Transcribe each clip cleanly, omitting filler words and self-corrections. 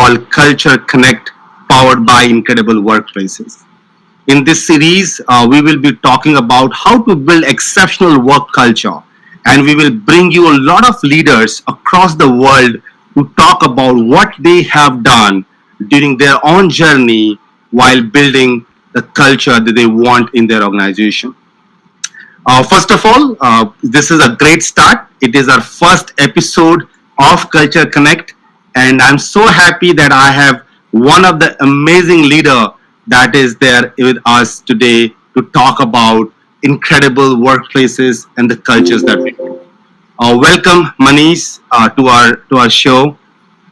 called Culture Connect, powered by Incredible Workplaces. In this series, we will be talking about how to build exceptional work culture, and we will bring you a lot of leaders across the world to talk about what they have done during their own journey while building the culture that they want in their organization. First of all, this is a great start. It is our first episode of Culture Connect, and I'm so happy that I have one of the amazing leader that is there with us today to talk about incredible workplaces and the cultures that we do. Welcome, Manish, to our show.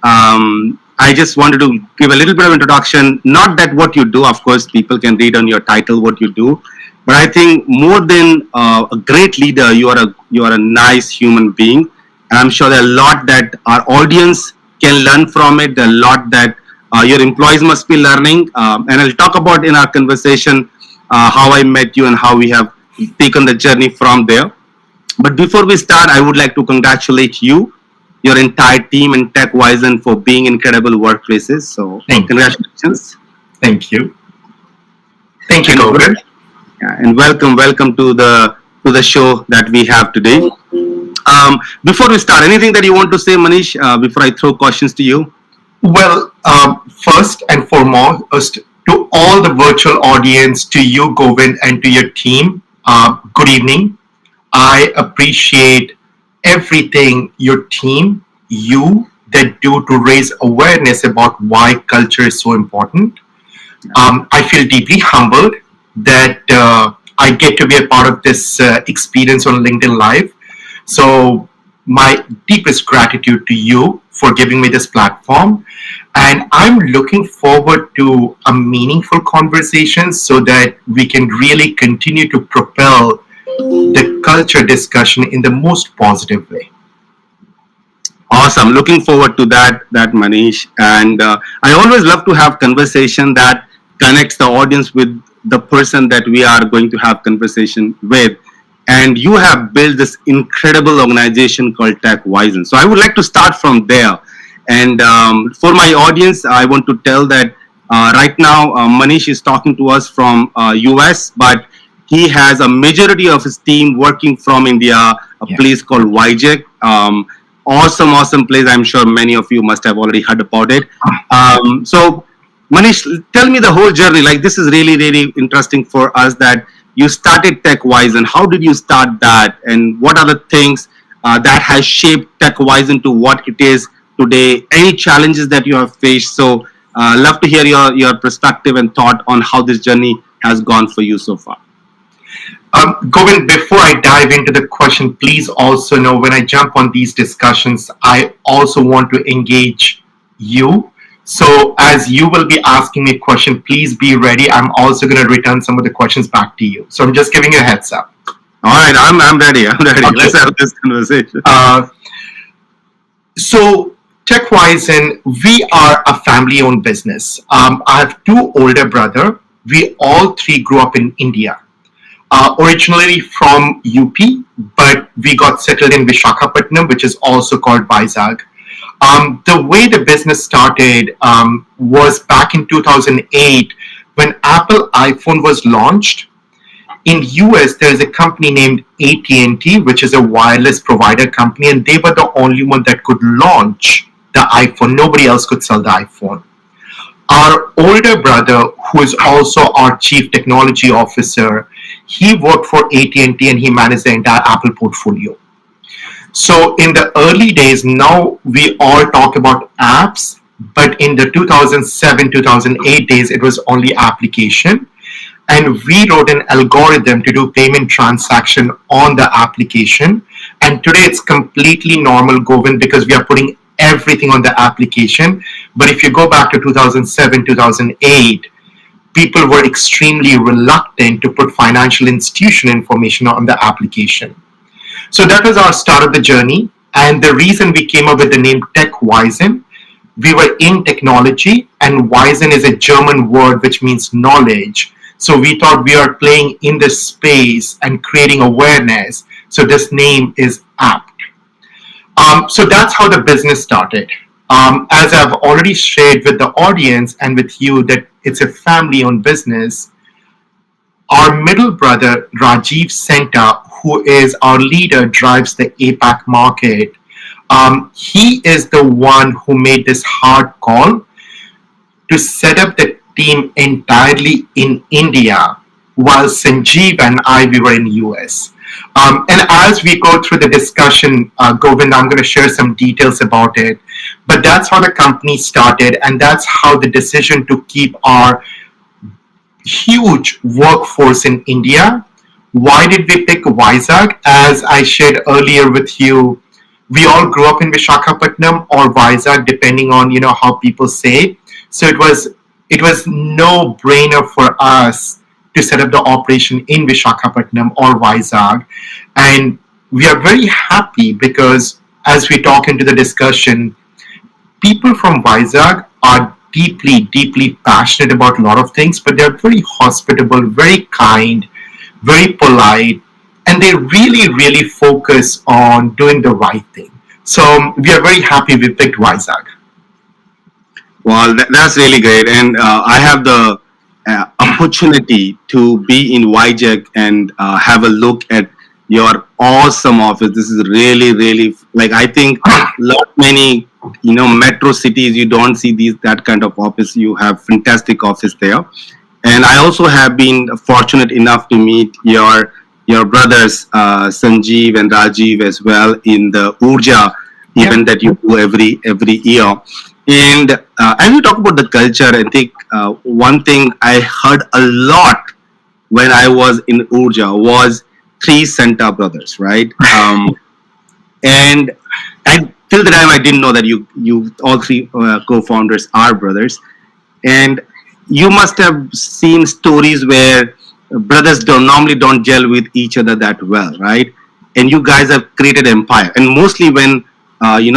I just wanted to give a little bit of introduction. Not that what you do, of course, people can read on your title what you do, but I think more than a great leader, you are a nice human being, and I'm sure there are a lot that our audience can learn from it. There are a lot that your employees must be learning, and I'll talk about in our conversation how I met you and how we have taken the journey from there. But before we start, I would like to congratulate you, your entire team in TechWisen for being incredible workplaces. So congratulations. Thank you. Thank you, Govind. Yeah, and welcome to the show that we have today. Before we start, anything that you want to say, Manish, before I throw questions to you? Well, first and foremost, to all the virtual audience, to you, Govind, and to your team, good evening. I appreciate everything your team, you, that do to raise awareness about why culture is so important. I feel deeply humbled that I get to be a part of this experience on LinkedIn Live. So my deepest gratitude to you for giving me this platform. And I'm looking forward to a meaningful conversation so that we can really continue to propel the culture discussion in the most positive way. Awesome. Looking forward to that Manish. And I always love to have conversation that connects the audience with the person that we are going to have conversation with. And you have built this incredible organization called TechWisen. So I would like to start from there. And for my audience, I want to tell that right now Manish is talking to us from US, but he has a majority of his team working from India, a place called Vijay. Awesome place. I'm sure many of you must have already heard about it. So Manish, tell me the whole journey. Like, this is really interesting for us that you started TechWisen. How did you start that? And what are the things that has shaped TechWisen to what it is today? Any challenges that you have faced? So love to hear your perspective and thought on how this journey has gone for you so far. Govind, before I dive into the question, please also know when I jump on these discussions, I also want to engage you. So as you will be asking me a question, please be ready. I'm also going to return some of the questions back to you. So I'm just giving you a heads up. All right, I'm ready. Okay. Let's have this conversation. So TechWisen, we are a family-owned business. I have two older brothers. We all three grew up in India. Originally from UP, but we got settled in Vishakhapatnam, which is also called Vizag. The way the business started was back in 2008 when Apple iPhone was launched. In US, there is a company named AT&T, which is a wireless provider company, and they were the only one that could launch the iPhone. Nobody else could sell the iPhone. Our older brother, who is also our chief technology officer, he worked for AT&T and he managed the entire Apple portfolio. So in the early days, now we all talk about apps, but in the 2007, 2008 days, it was only application. And we wrote an algorithm to do payment transaction on the application. And today it's completely normal, Govind, because we are putting everything on the application. But if you go back to 2007, 2008, people were extremely reluctant to put financial institution information on the application. So that was our start of the journey. And the reason we came up with the name TechWisen, we were in technology, and Wisen is a German word which means knowledge. So we thought we are playing in this space and creating awareness. So this name is apt. So that's how the business started. As I've already shared with the audience and with you that it's a family owned business, our middle brother, Rajiv Senta, who is our leader, drives the APAC market. He is the one who made this hard call to set up the team entirely in India, while Sanjeev and I we were in US. And as we go through the discussion, Govind, I'm going to share some details about it. But that's how the company started, and that's how the decision to keep our huge workforce in India. Why did we pick Vizag? As I shared earlier with you, we all grew up in Vishakhapatnam or Vizag, depending on how people say. So it was no brainer for us to set up the operation in Vishakhapatnam or Vizag, and we are very happy because as we talk into the discussion, people from Vizag are deeply, deeply passionate about a lot of things, but they're very hospitable, very kind, very polite, and they really, really focus on doing the right thing. So we are very happy we picked Vizag. Well, that's really great. And I have the opportunity to be in YJEC and have a look at your awesome office. This is really, really like I think lot many metro cities you don't see these that kind of office. You have fantastic office there. And I also have been fortunate enough to meet your brothers Sanjeev and Rajiv as well in the Urja Yeah. event that you do every year. And as we talk about the culture, I think one thing I heard a lot when I was in Urja was three Senta brothers, right? And till the time I didn't know that you all three co-founders are brothers, and you must have seen stories where brothers don't normally don't gel with each other that well, right? And you guys have created empire, and mostly when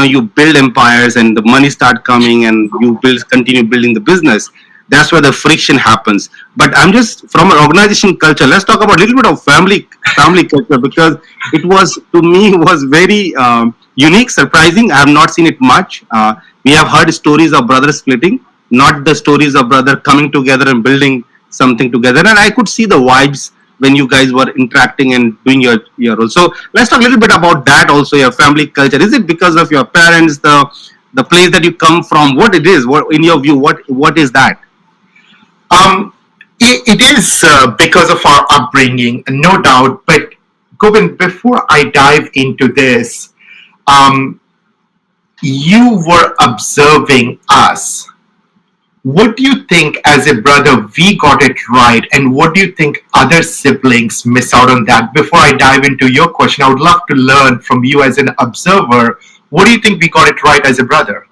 you build empires and the money start coming and you continue building the business, that's where the friction happens. But I'm just from an organization culture, let's talk about a little bit of family culture, because it was to me was very unique, surprising. I have not seen it much. We have heard stories of brothers splitting, not the stories of brother coming together and building something together. And I could see the vibes when you guys were interacting and doing your role. So let's talk a little bit about that also, your family culture. Is it because of your parents, the place that you come from? What it is? What in your view? What is that? Um, it is because of our upbringing, no doubt. But Govind, before I dive into this, um, you were observing us. What do you think, as a brother, we got it right, and what do you think other siblings miss out on that? Before I dive into your question, I would love to learn from you as an observer. What do you think we got it right as a brother?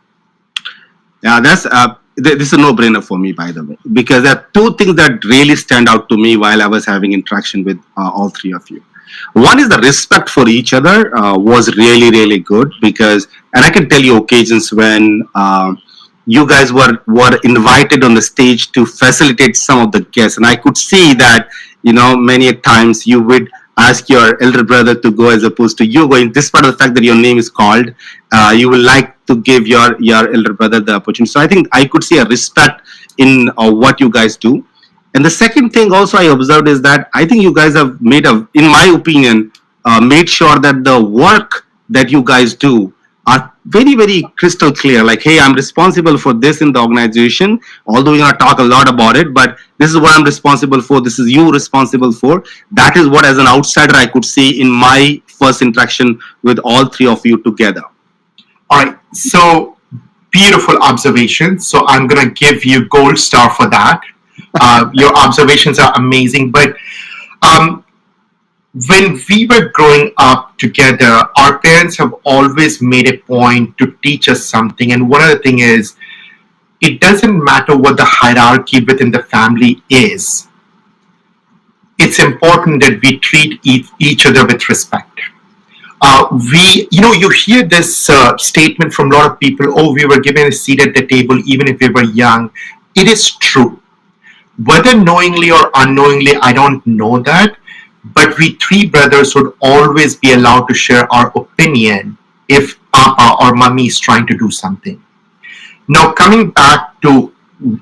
Yeah, that's this is a no-brainer for me, by the way, because there are two things that really stand out to me while I was having interaction with all three of you. One is the respect for each other was really, really good, because, and I can tell you occasions when you guys were invited on the stage to facilitate some of the guests, and I could see that many times you would ask your elder brother to go as opposed to you going. Despite the fact that your name is called, you will like to give your elder brother the opportunity. So I think I could see a respect in what you guys do. And the second thing also I observed is that I think you guys have in my opinion, made sure that the work that you guys do are very, very crystal clear. Like, hey, I'm responsible for this in the organization, although we're going to talk a lot about it, but this is what I'm responsible for. This is you responsible for. That is what, as an outsider, I could see in my first interaction with all three of you together. All right, so beautiful observation. So I'm gonna give you gold star for that. Your observations are amazing. But um, when we were growing up together, our parents have always made a point to teach us something. And one of the thing is, it doesn't matter what the hierarchy within the family is. It's important that we treat each other with respect. You hear this statement from a lot of people, oh, we were given a seat at the table even if we were young. It is true. Whether knowingly or unknowingly, I don't know that, but we three brothers would always be allowed to share our opinion if Papa or Mummy is trying to do something. Now, coming back to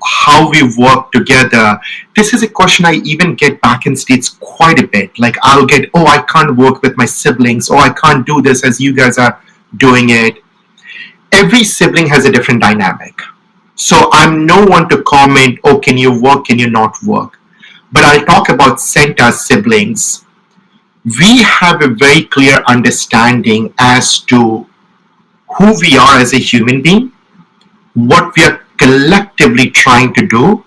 how we work together, this is a question I even get back in States quite a bit. Like, I'll get, oh, I can't work with my siblings, oh, I can't do this as you guys are doing it. Every sibling has a different dynamic. So, I'm no one to comment, oh, can you work, can you not work? But I'll talk about Senta's siblings. We have a very clear understanding as to who we are as a human being, what we are collectively trying to do,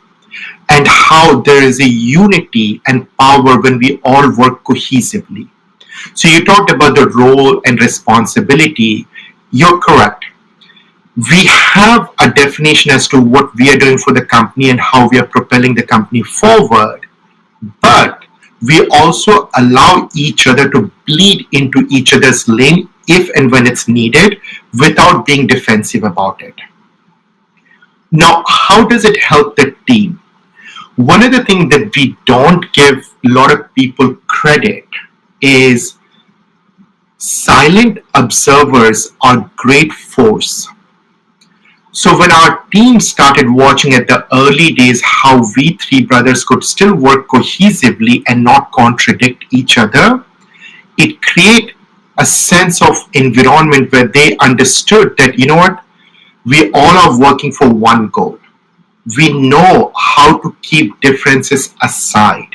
and how there is a unity and power when we all work cohesively. So, you talked about the role and responsibility. You're correct. We have a definition as to what we are doing for the company and how we are propelling the company forward, but we also allow each other to bleed into each other's lane if and when it's needed without being defensive about it. Now, how does it help the team? One of the things that we don't give a lot of people credit is silent observers are great force. So when our team started watching at the early days how we three brothers could still work cohesively and not contradict each other, it created a sense of environment where they understood that, you know what, we all are working for one goal. We know how to keep differences aside.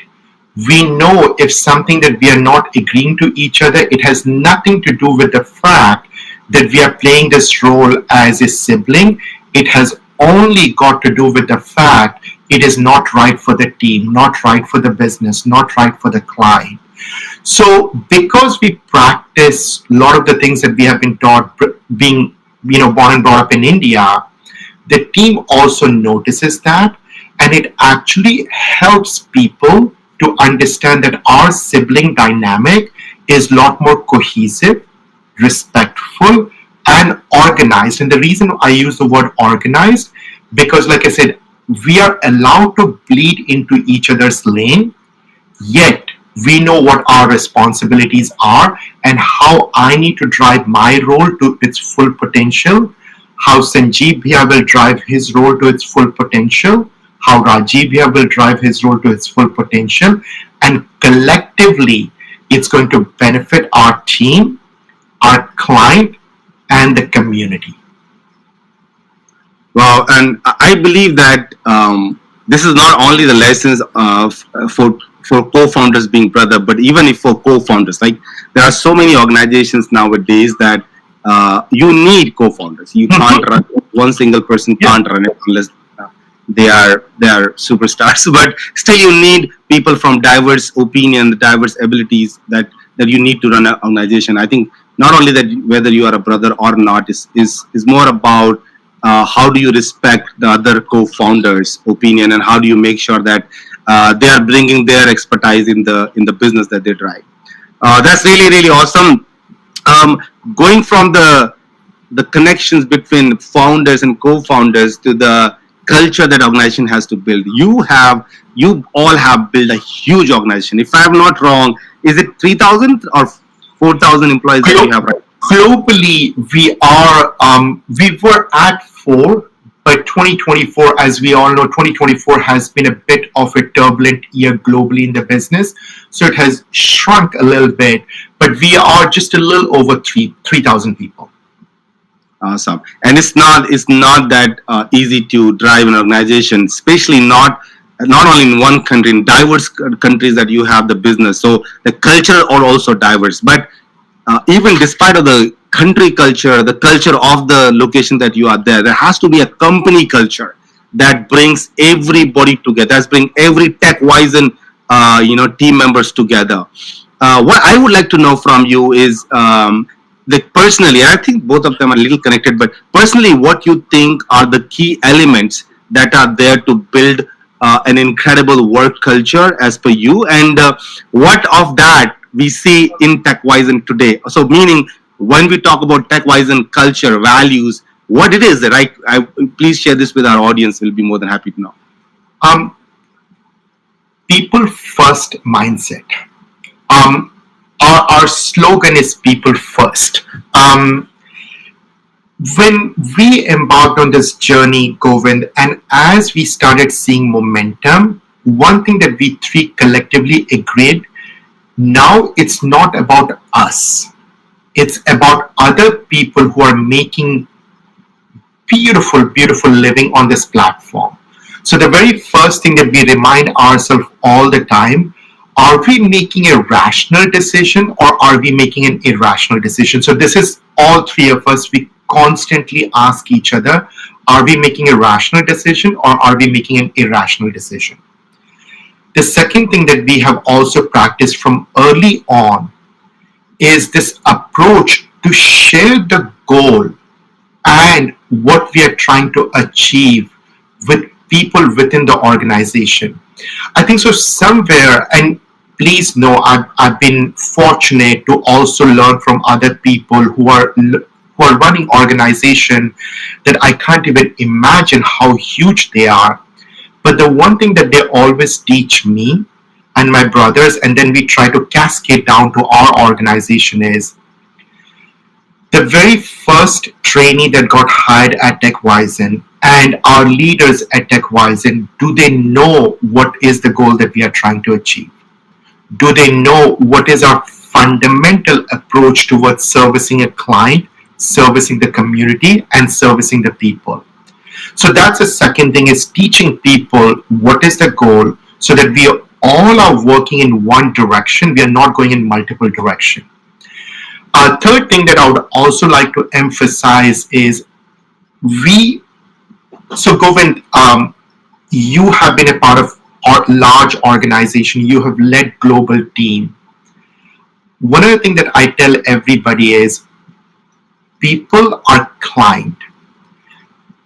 We know if something that we are not agreeing to each other, it has nothing to do with the fact that we are playing this role as a sibling. It has only got to do with the fact it is not right for the team, not right for the business, not right for the client. So because we practice a lot of the things that we have been taught being born and brought up in India, the team also notices that, and it actually helps people to understand that our sibling dynamic is a lot more cohesive, respectful, and organized. And the reason I use the word organized, because like I said, we are allowed to bleed into each other's lane, yet we know what our responsibilities are and how I need to drive my role to its full potential, how Sanjeev Bhaiya will drive his role to its full potential, how Rajiv Bhaiya will drive his role to its full potential, and collectively it's going to benefit our team, our client, and the community. Wow, and I believe that this is not only the lessons for co-founders being brother, but even if for co-founders, like there are so many organizations nowadays that you need co-founders. You can't run one single person can't run it unless they are superstars. But still, you need people from diverse opinion, diverse abilities that you need to run an organization. I think not only that whether you are a brother or not is more about how do you respect the other co-founders' opinion, and how do you make sure that they are bringing their expertise in the business that they drive. That's really really awesome. Um, Going from the connections between founders and co-founders to the culture that organization has to build. You all have built a huge organization. If I'm not wrong, is it 3,000 or 4,000 employees that you have right? Globally, we were at 4, but 2024, as we all know, 2024 has been a bit of a turbulent year globally in the business, so it has shrunk a little bit. But we are just a little over 3,000 people. Awesome. And it's not that easy to drive an organization, especially not only in one country, in diverse countries that you have the business. So the culture are also diverse. But even despite of the country culture, the culture of the location that you are there has to be a company culture that brings everybody together. That's bring every tech wise and team members together. What I would like to know from you is like personally, I think both of them are a little connected, but personally, what you think are the key elements that are there to build an incredible work culture as per you, and what of that we see in TechWisen today. So, meaning when we talk about TechWisen culture, values, what it is that please share this with our audience. We'll be more than happy to know. Um, People first mindset. Our slogan is people first. When we embarked on this journey, Govind, and as we started seeing momentum, one thing that we three collectively agreed, now it's not about us. It's about other people who are making beautiful, beautiful living on this platform. So the very first thing that we remind ourselves all the time, are we making a rational decision or are we making an irrational decision? So this is all three of us. We constantly ask each other, are we making a rational decision or are we making an irrational decision? The second thing that we have also practiced from early on is this approach to share the goal and what we are trying to achieve with people within the organization. I think so somewhere, and please know, I've been fortunate to also learn from other people who are running organization that I can't even imagine how huge they are. But the one thing that they always teach me and my brothers, and then we try to cascade down to our organization, is the very first trainee that got hired at TechWisen and our leaders at TechWisen, do they know what is the goal that we are trying to achieve? Do they know what is our fundamental approach towards servicing a client, servicing the community, and servicing the people? So that's the second thing, is teaching people what is the goal so that we all are working in one direction. We are not going in multiple directions. A third thing that I would also like to emphasize is we, so Govind, you have been a part of a large organization, you have led global team. One of the things that I tell everybody is people are client.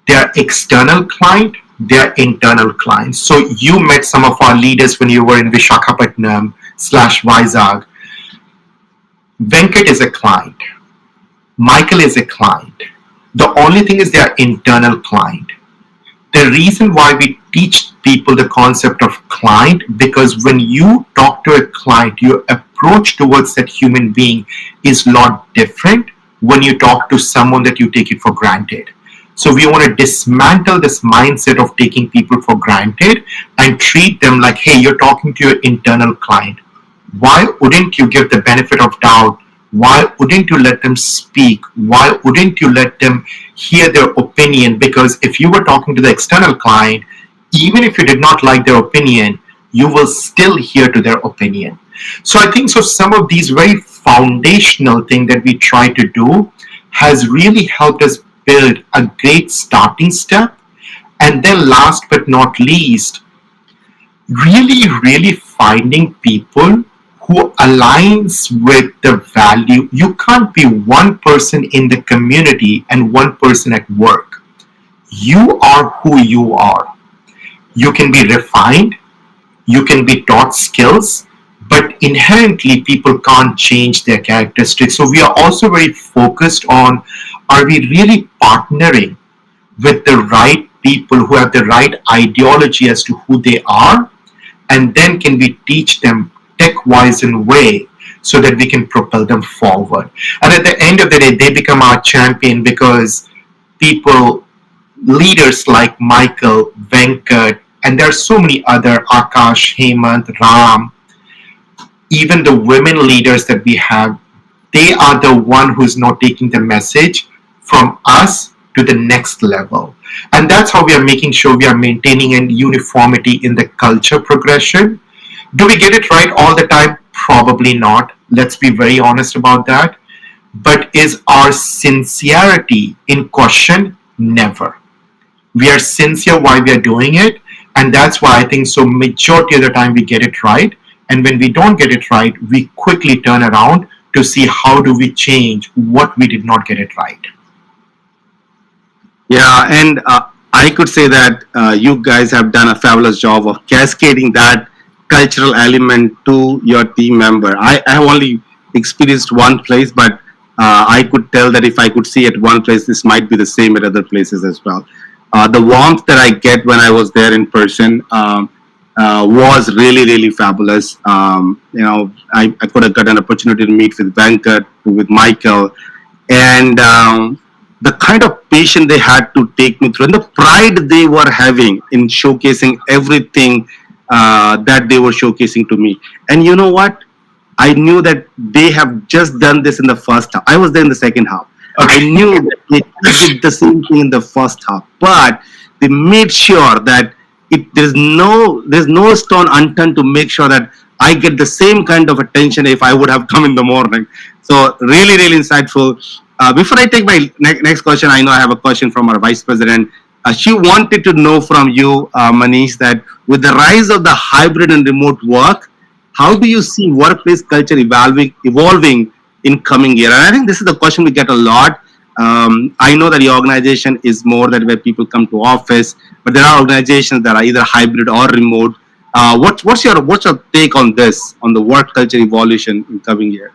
They are external client, they are internal clients. So you met some of our leaders when you were in Vishakhapatnam / Vizag. Venkat is a client. Michael is a client. The only thing is they are internal client. The reason why we teach people the concept of client, because when you talk to a client, your approach towards that human being is a lot different when you talk to someone that you take it for granted. So we want to dismantle this mindset of taking people for granted and treat them like, hey, you're talking to your internal client. Why wouldn't you give the benefit of doubt? Why wouldn't you let them speak? Why wouldn't you let them hear their opinion? Because if you were talking to the external client, even if you did not like their opinion, you will still hear to their opinion. So I think so some of these very foundational things that we try to do has really helped us build a great starting step. And then last but not least, really finding people who aligns with the value. You can't be one person in the community and one person at work. You are who you are. You can be refined, you can be taught skills, but inherently people can't change their characteristics. So we are also very focused on, are we really partnering with the right people who have the right ideology as to who they are, and then can we teach them tech-wise in way so that we can propel them forward. And at the end of the day, they become our champion because people, leaders like Michael, Venkat, and there are so many other, Akash, Hemant, Ram, even the women leaders that we have, they are the one who's not taking the message from us to the next level. And that's how we are making sure we are maintaining a uniformity in the culture progression. Do we get it right all the time? Probably not. Let's be very honest about that. But is our sincerity in question? Never. We are sincere why we are doing it, and that's why I think so majority of the time we get it right. And when we don't get it right, we quickly turn around to see how do we change what we did not get it right. Yeah, and I could say that you guys have done a fabulous job of cascading that cultural element to your team member. I have only experienced one place, but I could tell that if I could see at one place, this might be the same at other places as well. The warmth that I get when I was there in person was really fabulous. I could have got an opportunity to meet with Venkat, with Michael, and the kind of patience they had to take me through, and the pride they were having in showcasing everything that they were showcasing to me. And you know what? I knew that they have just done this in the first half. I was there in the second half. I Okay. knew that they did the same thing in the first half, but they made sure that there's no stone unturned to make sure that I get the same kind of attention if I would have come in the morning. So really, really insightful. Before I take my next question, I know I have a question from our vice president. She wanted to know from you, Manish, that with the rise of the hybrid and remote work, how do you see workplace culture evolving in coming year? And I think this is the question we get a lot. I know that your organization is more that where people come to office, but there are organizations that are either hybrid or remote. What's your take on this, on the work culture evolution in coming year?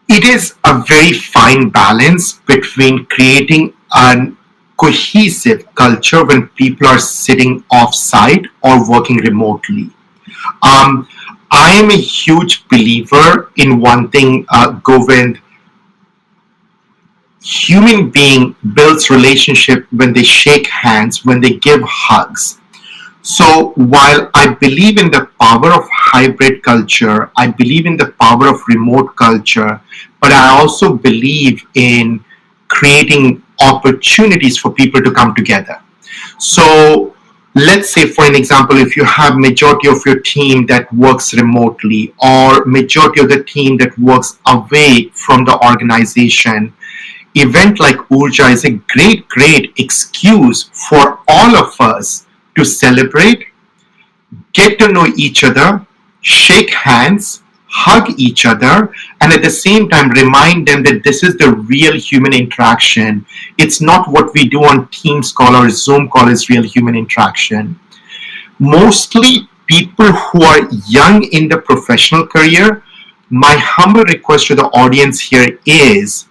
It is a very fine balance between creating a cohesive culture when people are sitting off site or working remotely. Um, I am a huge believer in one thing, Govind. Human being builds relationship when they shake hands, when they give hugs. So while I believe in the power of hybrid culture, I believe in the power of remote culture, but I also believe in creating opportunities for people to come together. So let's say, for an example, if you have majority of your team that works remotely or majority of the team that works away from the organization, event like Urja is a great excuse for all of us to celebrate, get to know each other, shake hands, hug each other, and at the same time remind them that this is the real human interaction. It's not what we do on Teams call or Zoom call is real human interaction. Mostly people who are young in the professional career, my humble request to the audience here is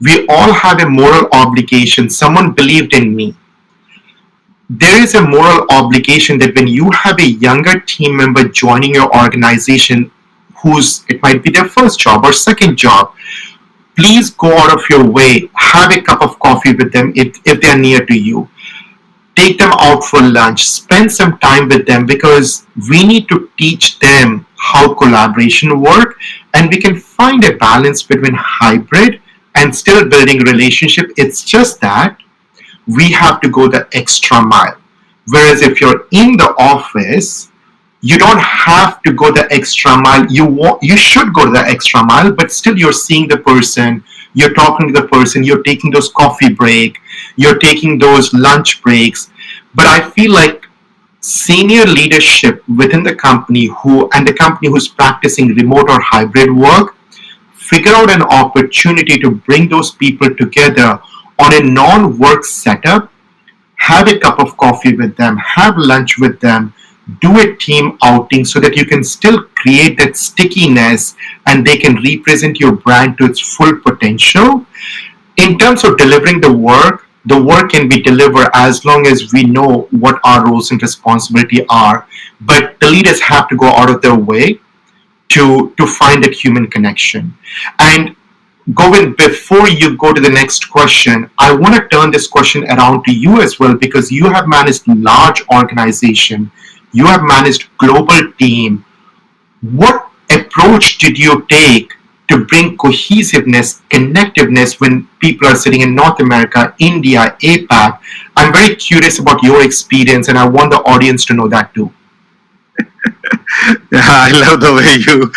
we all have a moral obligation. Someone believed in me. There is a moral obligation that when you have a younger team member joining your organization who's it might be their first job or second job, please go out of your way, have a cup of coffee with them if they're near to you, take them out for lunch, spend some time with them, because we need to teach them how collaboration work, and we can find a balance between hybrid and still building relationship. It's just that we have to go the extra mile. Whereas if you're in the office, you don't have to go the extra mile. You should go the extra mile, but still you're seeing the person, you're talking to the person, you're taking those coffee break, you're taking those lunch breaks. But I feel like senior leadership within the company who's practicing remote or hybrid work, figure out an opportunity to bring those people together on a non-work setup, have a cup of coffee with them, have lunch with them, do a team outing so that you can still create that stickiness and they can represent your brand to its full potential. In terms of delivering the work can be delivered as long as we know what our roles and responsibility are. But the leaders have to go out of their way to find that human connection. And Govind, before you go to the next question, I want to turn this question around to you as well, because you have managed large organization, you have managed global team. What approach did you take to bring cohesiveness, connectiveness when people are sitting in North America, India, APAC? I'm very curious about your experience, and I want the audience to know that too. Yeah, I love the way you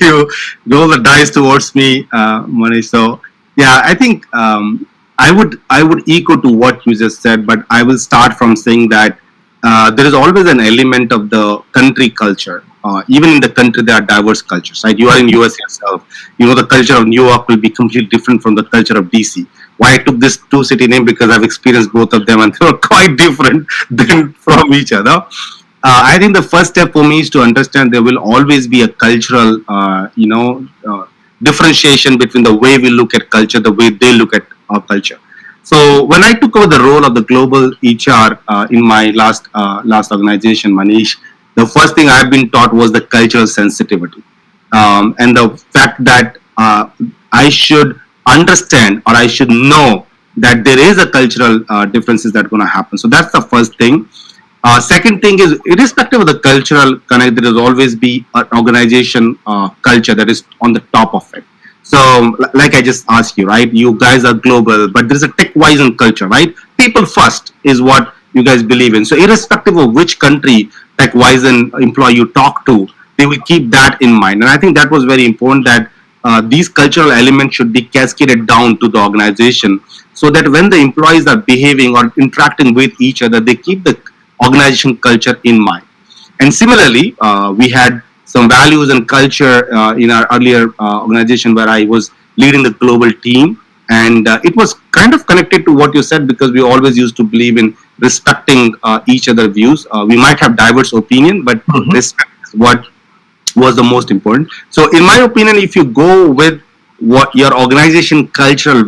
you roll the dice towards me, Manish. So yeah, I think I would echo to what you just said, but I will start from saying that there is always an element of the country culture. Even in the country, there are diverse cultures. Right? You are in US yourself. You know the culture of New York will be completely different from the culture of DC. Why I took this two city name, because I've experienced both of them and they were quite different than from each other. I think the first step for me is to understand there will always be a cultural, differentiation between the way we look at culture, the way they look at our culture. So when I took over the role of the global HR in my last organization, Manish, the first thing I've been taught was the cultural sensitivity, and the fact that I should understand or I should know that there is a cultural differences that going to happen. So that's the first thing. Second thing is, irrespective of the cultural connect, there will always be an organization culture that is on the top of it. So, like I just asked you, right? You guys are global, but there's a tech-wise and culture, right? People first is what you guys believe in. So, irrespective of which country tech-wise and employee you talk to, they will keep that in mind. And I think that was very important that these cultural elements should be cascaded down to the organization so that when the employees are behaving or interacting with each other, they keep the organization culture in mind. And similarly, we had some values and culture in our earlier organization where I was leading the global team. And it was kind of connected to what you said because we always used to believe in respecting each other views. We might have diverse opinion, but respect is what was the most important. So, in my opinion, if you go with what your organization cultural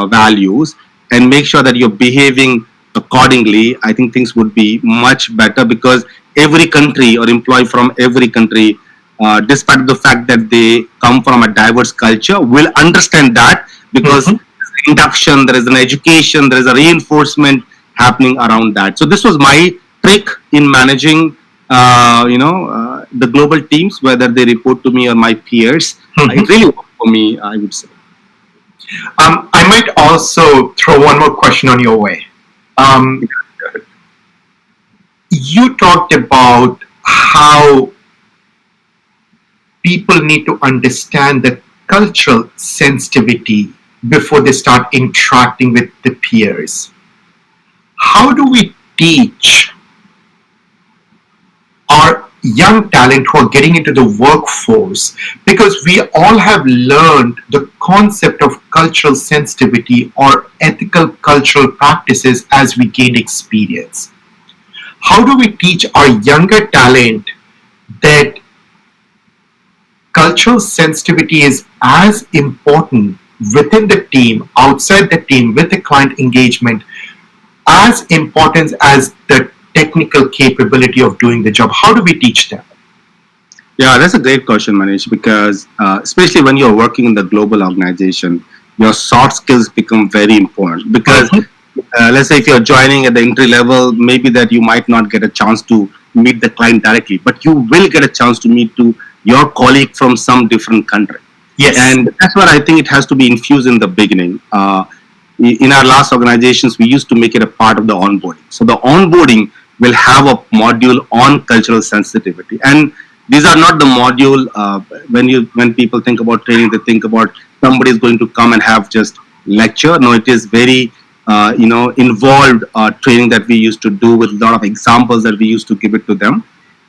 values and make sure that you're behaving accordingly, I think things would be much better because every country or employee from every country, despite the fact that they come from a diverse culture, will understand that because induction, there is an education, there is a reinforcement happening around that. So this was my trick in managing, the global teams, whether they report to me or my peers. It really worked for me, I would say. I might also throw one more question on your way. Um, you talked about how people need to understand the cultural sensitivity before they start interacting with the peers. How do we teach our young talent who are getting into the workforce? Because we all have learned the concept of cultural sensitivity or ethical cultural practices as we gain experience. How do we teach our younger talent that cultural sensitivity is as important within the team, outside the team, with the client engagement, as important as the technical capability of doing the job? How do we teach them? Yeah, that's a great question, Manish, because especially when you're working in the global organization, your soft skills become very important. Because let's say if you're joining at the entry level, maybe that you might not get a chance to meet the client directly, but you will get a chance to meet to your colleague from some different country. Yes. And that's what I think it has to be infused in the beginning. In our last organizations, we used to make it a part of the onboarding. So the onboarding will have a module on cultural sensitivity, and these are not the module when people think about training, they think about somebody is going to come and have just lecture. No, it is very involved training that we used to do with a lot of examples that we used to give it to them.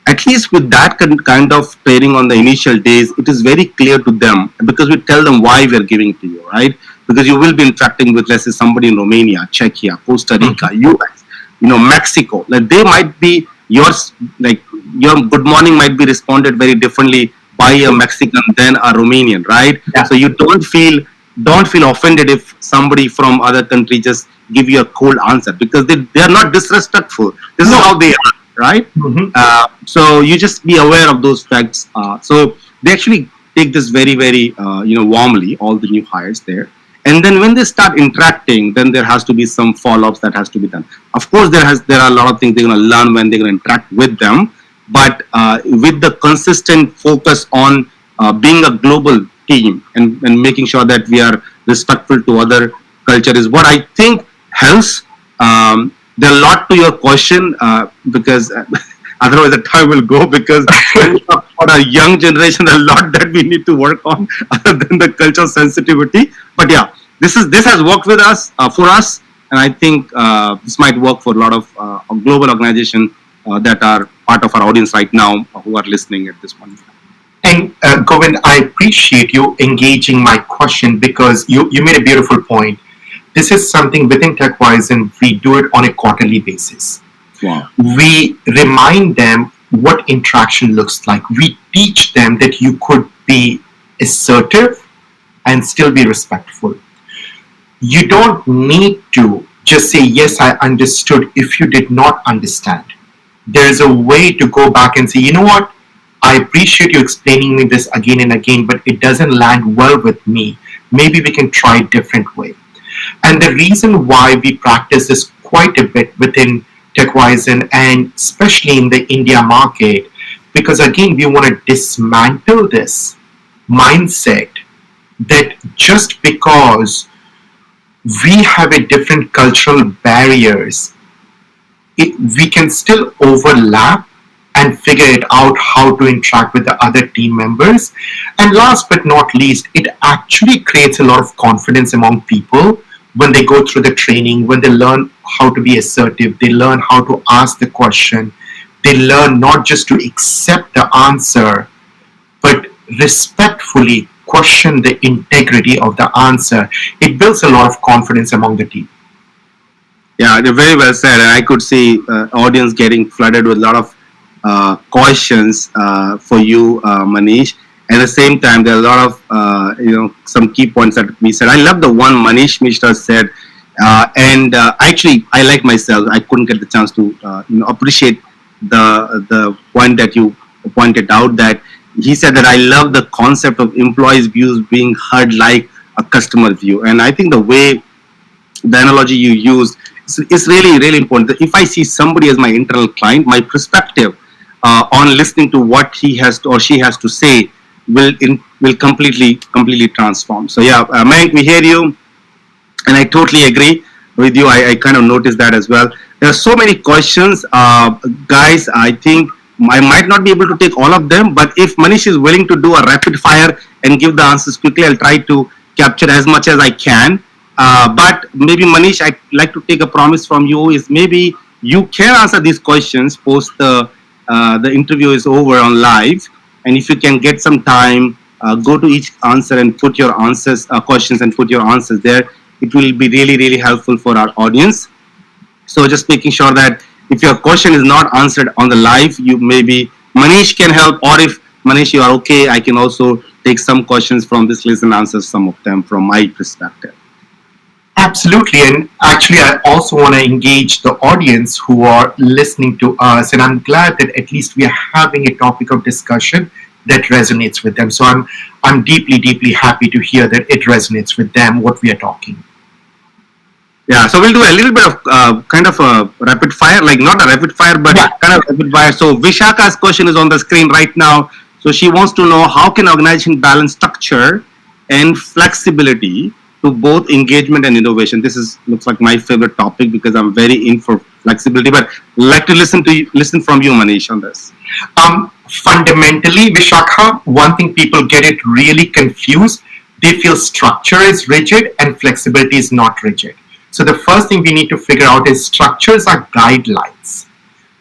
At least with that kind of training on the initial days, it is very clear to them because we tell them why we are giving it to you, right? Because you will be interacting with, let's say, somebody in Romania, Czechia, Costa Rica, US, Mexico. Like they might be yours, like your good morning might be responded very differently by a Mexican than a Romanian, right? Yeah. So you don't feel offended if somebody from other country just give you a cold answer because they are not disrespectful. This is how they are, right? So you just be aware of those facts. So they actually take this very, very, warmly, all the new hires there. And then when they start interacting, then there has to be some follow-ups that has to be done. Of course, there are a lot of things they're going to learn when they're going to interact with them, but with the consistent focus on being a global team and making sure that we are respectful to other culture is what I think helps. There are a lot to your question because otherwise the time will go because for our young generation, a lot that we need to work on other than the cultural sensitivity. But yeah, this has worked with us for us, and I think this might work for a lot of global organizations that are part of our audience right now who are listening at this point. And Govind, I appreciate you engaging my question because you made a beautiful point. This is something within TechWise, and we do it on a quarterly basis. Wow. We remind them what interaction looks like. We teach them that you could be assertive and still be respectful. You don't need to just say, yes, I understood if you did not understand. There's a way to go back and say, you know what? I appreciate you explaining me this again and again, but it doesn't land well with me. Maybe we can try a different way. And the reason why we practice this quite a bit within TechWisen and especially in the India market, because again, we want to dismantle this mindset that just because we have a different cultural barriers, we can still overlap and figure it out how to interact with the other team members. And last but not least, it actually creates a lot of confidence among people when they go through the training, when they learn how to be assertive, they learn how to ask the question, they learn not just to accept the answer, but respectfully question the integrity of the answer. It builds a lot of confidence among the team. Yeah, they're very well said. And I could see audience getting flooded with a lot of questions for you, Manish. And at the same time, there are a lot of some key points that we said. I love the one Manish Mishra said, and actually I like myself. I couldn't get the chance to appreciate the point that you pointed out. That he said that I love the concept of employees' views being heard like a customer view, and I think the way the analogy you used is really really important. If I see somebody as my internal client, my perspective on listening to what he has to, or she has to say will completely transform. So yeah, Mayank, we hear you, and I totally agree with you. I kind of noticed that as well. There are so many questions, guys. I think I might not be able to take all of them, but if Manish is willing to do a rapid fire and give the answers quickly, I'll try to capture as much as I can. But maybe Manish, I'd like to take a promise from you is maybe you can answer these questions post the interview is over on live, and if you can get some time, go to each answer and put your answers questions and put your answers there. It will be really really helpful for our audience. So just making sure that if your question is not answered on the live, you maybe Manish can help, or if Manish you are okay, I can also take some questions from this list and answer some of them from my perspective. Absolutely. And actually, I also want to engage the audience who are listening to us. And I'm glad that at least we are having a topic of discussion that resonates with them. So I'm deeply happy to hear that it resonates with them, what we are talking. Yeah, so we'll do a little bit of kind of a rapid fire, like not a rapid fire, but Yeah. kind of rapid fire. So Vishaka's question is on the screen right now. So she wants to know how can organization balance structure and flexibility to both engagement and innovation. This is looks like my favorite topic because I'm very in for flexibility. But I'd like to listen from you, Manish, on this. Fundamentally, Vishakha, one thing people get it really confused. They feel structure is rigid and flexibility is not rigid. So the first thing we need to figure out is structures are guidelines.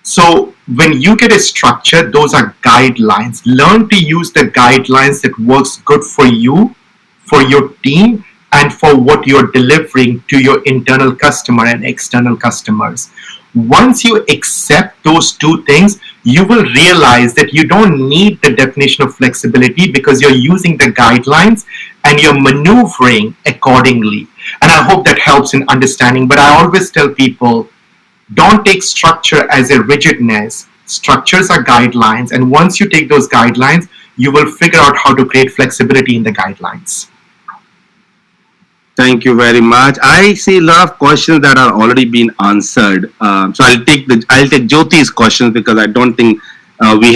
So when you get a structure, those are guidelines. Learn to use the guidelines that works good for you, for your team, and for what you're delivering to your internal customer and external customers. Once you accept those two things, you will realize that you don't need the definition of flexibility because you're using the guidelines and you're maneuvering accordingly. And I hope that helps in understanding. But I always tell people, don't take structure as a rigidness. Structures are guidelines. And once you take those guidelines, you will figure out how to create flexibility in the guidelines. Thank you very much. I see a lot of questions that are already been answered. So I'll take Jyoti's questions because I don't think we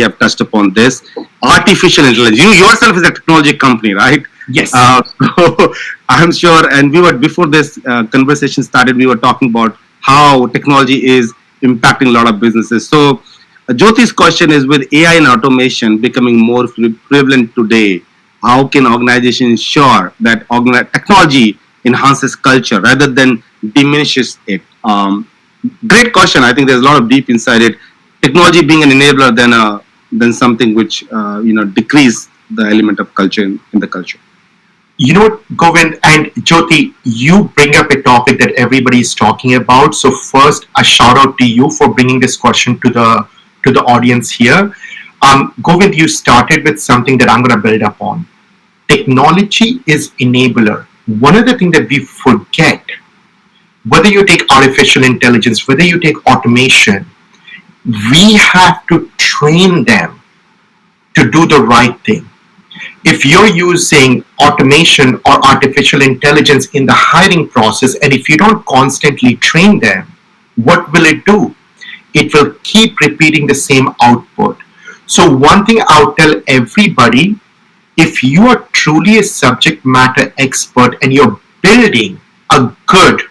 have touched upon this. Artificial intelligence. You yourself is a technology company, right? Yes. So I'm sure, and we were before this conversation started, we were talking about how technology is impacting a lot of businesses. So Jyoti's question is: with AI and automation becoming more prevalent today, how can organizations ensure that technology enhances culture rather than diminishes it? Great question. I think there's a lot of deep inside it. Technology being an enabler than something which decrease the element of culture in the culture. You know what, Govind and Jyoti, you bring up a topic that everybody is talking about. So first, a shout out to you for bringing this question to the audience here. Govind, you started with something that I'm going to build up on. Technology is enabler. One of the things that we forget, whether you take artificial intelligence, whether you take automation, we have to train them to do the right thing. If you're using automation or artificial intelligence in the hiring process, and if you don't constantly train them, what will it do? It will keep repeating the same output. So, one thing I'll tell everybody, if you are truly a subject matter expert and you're building a good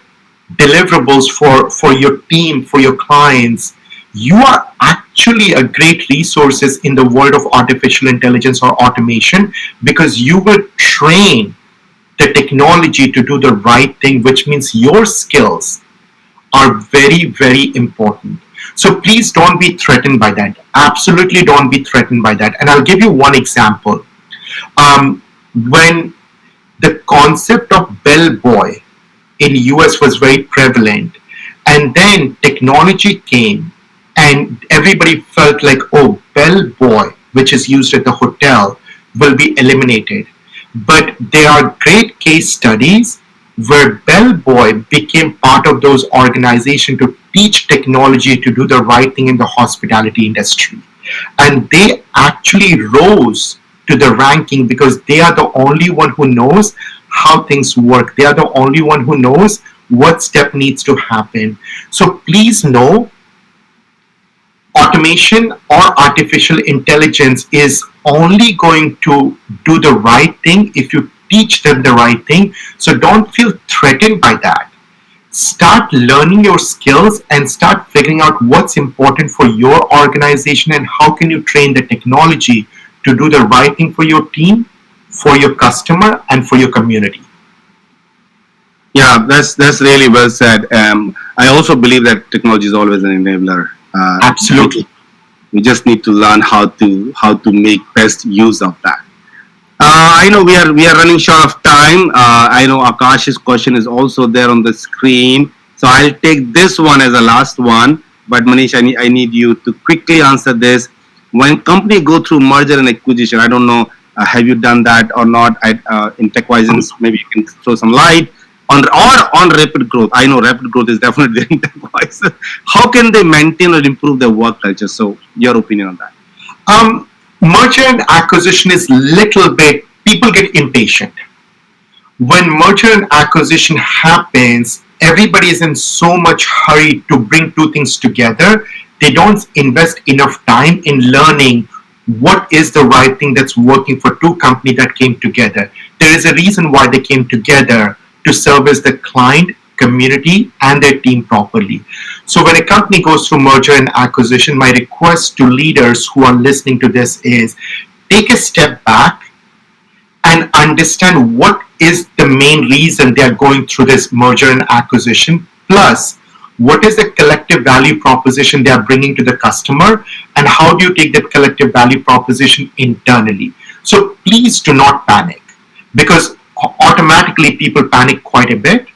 deliverables for your team, for your clients, you are actually a great resources in the world of artificial intelligence or automation, because you will train the technology to do the right thing, which means your skills are very, very important. So please don't be threatened by that. Absolutely don't be threatened by that. And I'll give you one example. Um, when the concept of bellboy in US was very prevalent, and then technology came and everybody felt like, oh, bellboy, which is used at the hotel, will be eliminated. But there are great case studies where bellboy became part of those organizations to teach technology to do the right thing in the hospitality industry, and they actually rose to the ranking because they are the only one who knows how things work. They are the only one who knows what step needs to happen. So please know, automation or artificial intelligence is only going to do the right thing if you teach them the right thing. So don't feel threatened by that. Start learning your skills and start figuring out what's important for your organization and how can you train the technology to do the right thing for your team, for your customer, and for your community. Yeah, that's really well said. I also believe that technology is always an enabler. Absolutely. We just need to learn how to make best use of that. I know we are running short of time. I know Akash's question is also there on the screen, so I'll take this one as the last one. But Manish, I need you to quickly answer this. When company go through merger and acquisition, I don't know, have you done that or not? In TechWise, maybe you can throw some light on rapid growth. I know rapid growth is definitely there in TechWise. How can they maintain or improve their work culture? So, your opinion on that? Merger and acquisition is little bit, people get impatient. When merger and acquisition happens, everybody is in so much hurry to bring two things together. They don't invest enough time in learning what is the right thing that's working for two companies that came together. There is a reason why they came together, to service the client, community, and their team properly. So when a company goes through merger and acquisition, my request to leaders who are listening to this is, take a step back and understand what is the main reason they are going through this merger and acquisition, plus what is the collective value proposition they are bringing to the customer, and how do you take that collective value proposition internally. So please do not panic, because automatically people panic quite a bit.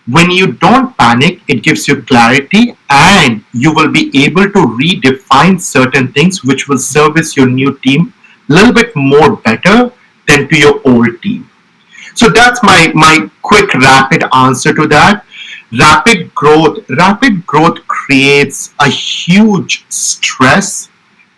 When you don't panic, it gives you clarity, and you will be able to redefine certain things which will service your new team a little bit more better than to your old team. So that's my quick rapid answer to that. Rapid growth creates a huge stress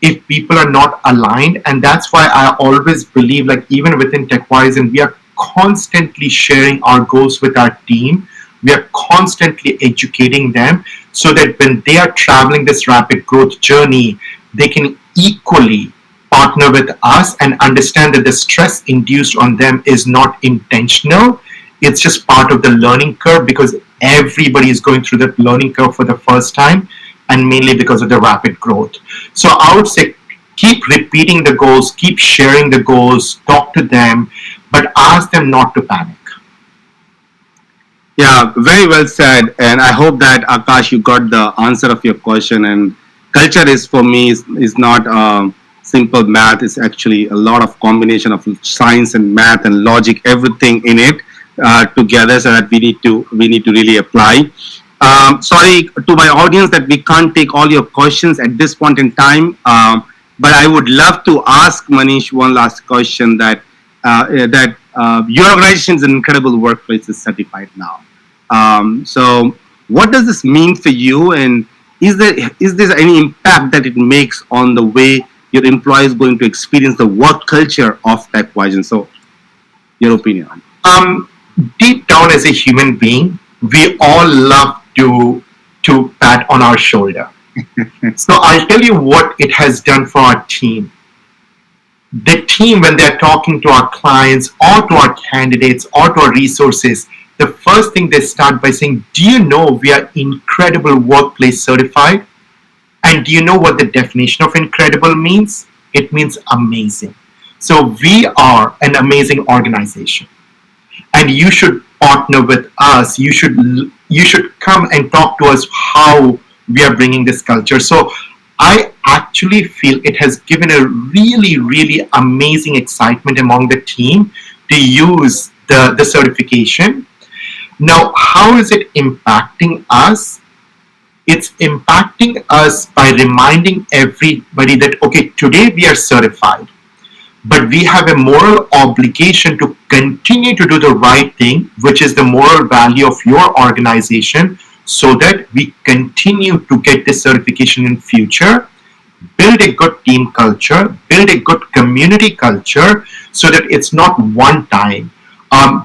if people are not aligned, and that's why I always believe, like, even within TechWise, and we are constantly sharing our goals with our team. We are constantly educating them so that when they are traveling this rapid growth journey, they can equally partner with us and understand that the stress induced on them is not intentional. It's just part of the learning curve, because everybody is going through that learning curve for the first time, and mainly because of the rapid growth. So I would say, keep repeating the goals, keep sharing the goals, talk to them, but ask them not to panic. Yeah, very well said. And I hope that Akash, you got the answer of your question. And culture is for me is not simple math. It's actually a lot of combination of science and math and logic, everything in it together. So that we need to really apply. Sorry to my audience that we can't take all your questions at this point in time. But I would love to ask Manish one last question, that your organization is an incredible workplace, is certified now. So, what does this mean for you, and is there any impact that it makes on the way your employee is going to experience the work culture of TechWise. So, your opinion on Um, Deep down as a human being, we all love to pat on our shoulder. So I'll tell you what it has done for our team. The team, when they're talking to our clients or to our candidates or to our resources, the first thing they start by saying, do you know we are incredible workplace certified? And do you know what the definition of incredible means? It means amazing. So we are an amazing organization, and you should partner with us. You should come and talk to us how we are bringing this culture. So I actually feel it has given a really amazing excitement among the team to use the certification. Now, how is it impacting us? It's impacting us by reminding everybody that, okay, today we are certified, but we have a moral obligation to continue to do the right thing, which is the moral value of your organization, so that we continue to get this certification in future, build a good team culture, build a good community culture, so that it's not one time.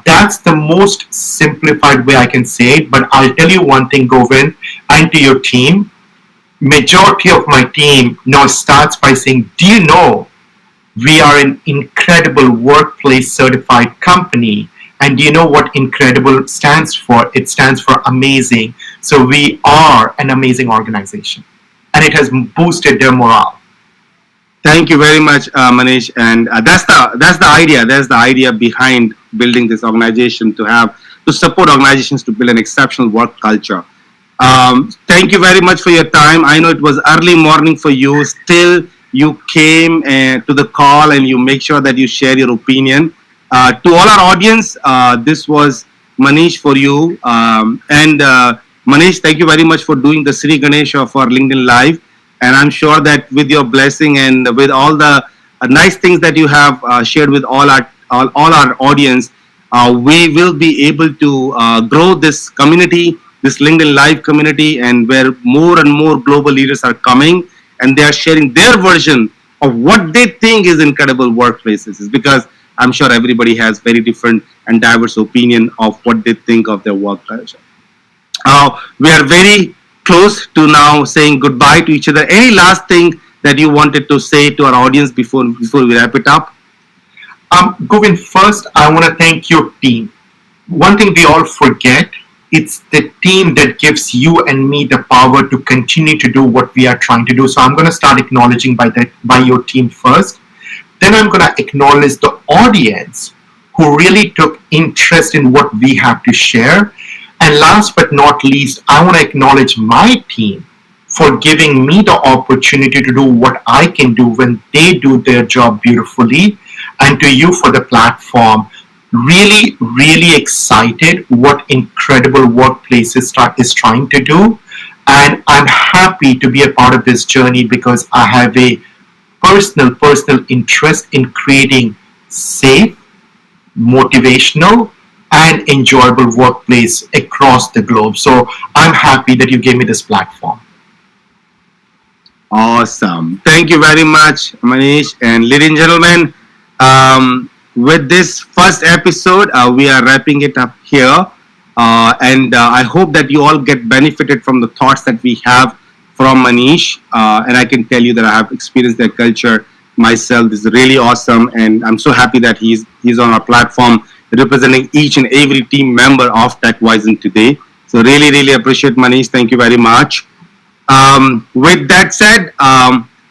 That's the most simplified way I can say it. But I'll tell you one thing, Govind, and to your team, majority of my team now starts by saying, do you know we are an incredible workplace certified company? And do you know what incredible stands for? It stands for amazing. So we are an amazing organization, and it has boosted their morale. Thank you very much, Manish. And that's the idea. That's the idea behind building this organization to support organizations to build an exceptional work culture. Thank you very much for your time. I know it was early morning for you. Still, you came to the call and you make sure that you share your opinion. To all our audience, this was Manish for you. And Manish, thank you very much for doing the Sri Ganesh of our LinkedIn Live. And I'm sure that with your blessing and with all the nice things that you have shared with all our audience, we will be able to grow this community, this LinkedIn Live community, and where more and more global leaders are coming and they are sharing their version of what they think is incredible workplaces. Is because I'm sure everybody has very different and diverse opinion of what they think of their work culture. We are very close to now saying goodbye to each other. Any last thing that you wanted to say to our audience before we wrap it up? Govind, first, I want to thank your team. One thing we all forget, it's the team that gives you and me the power to continue to do what we are trying to do. So I'm going to start acknowledging by your team first. Then I'm going to acknowledge the audience who really took interest in what we have to share. And last but not least, I want to acknowledge my team for giving me the opportunity to do what I can do when they do their job beautifully, and to you for the platform. Really excited what incredible workplaces is trying to do. And I'm happy to be a part of this journey because I have a personal interest in creating safe, motivational, and enjoyable workplace across the globe. So I'm happy that you gave me this platform. Awesome. Thank you very much, Manish. And ladies and gentlemen, with this first episode, we are wrapping it up here. And I hope that you all get benefited from the thoughts that we have from Manish. And I can tell you that I have experienced their culture myself. This is really awesome. And I'm so happy that he's on our platform representing each and every team member of TechWise today. So really appreciate Manish. Thank you very much. With that said,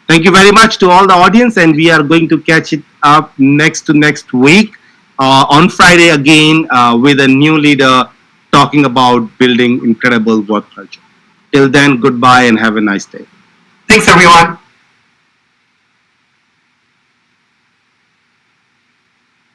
thank you very much to all the audience, and we are going to catch it up next week on Friday again with a new leader talking about building incredible work culture. Till then, goodbye and have a nice day. Thanks, everyone.